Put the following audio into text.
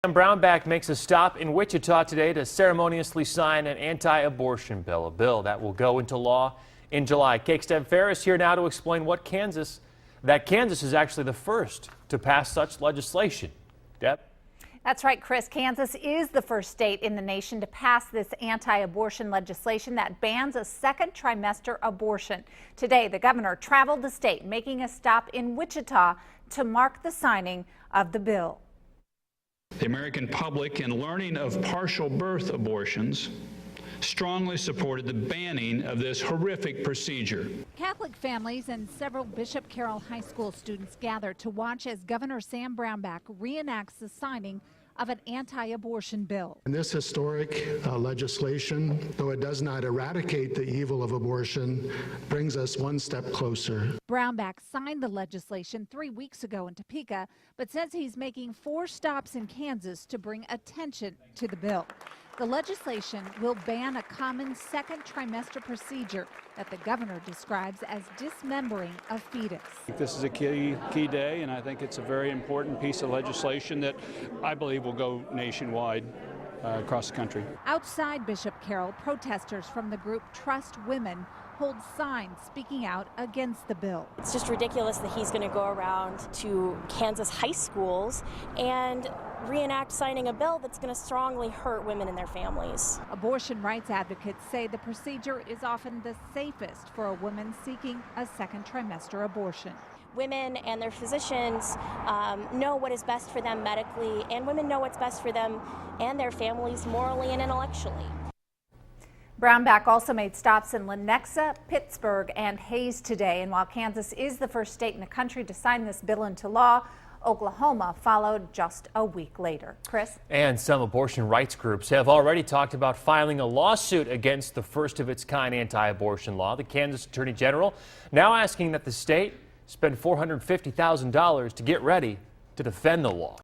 Brownback makes a stop in Wichita today to ceremoniously sign an anti-abortion bill, a bill that will go into law in July. Kate Ferris here now to explain Kansas is actually the first to pass such legislation. Deb? That's right, Chris. Kansas is the first state in the nation to pass this anti-abortion legislation that bans a second trimester abortion. Today, the governor traveled the state, making a stop in Wichita to mark the signing of the bill. The American public, in learning of partial birth abortions, strongly supported the banning of this horrific procedure. Catholic families and several Bishop Carroll High School students gathered to watch as Governor Sam Brownback reenacts the signing of an anti-abortion bill. And this historic legislation, though it does not eradicate the evil of abortion, brings us one step closer. Brownback signed the legislation 3 weeks ago in Topeka, but says he's making 4 stops in Kansas to bring attention to the bill. The legislation will ban a common second trimester procedure that the governor describes as dismembering a fetus. This is a key day, and I think it's a very important piece of legislation that I believe will go nationwide across the country. Outside Bishop Carroll, protesters from the group Trust Women hold signs speaking out against the bill. It's just ridiculous that he's going to go around to Kansas high schools and reenact signing a bill that's going to strongly hurt women and their families. Abortion rights advocates say the procedure is often the safest for a woman seeking a second trimester abortion. Women and their physicians know what is best for them medically, and women know what's best for them and their families morally and intellectually. Brownback also made stops in Lenexa, Pittsburgh, and Hays today. And while Kansas is the first state in the country to sign this bill into law, Oklahoma followed just a week later. Chris? And some abortion rights groups have already talked about filing a lawsuit against the first of its kind anti-abortion law. The Kansas Attorney General now asking that the state spend $450,000 to get ready to defend the law.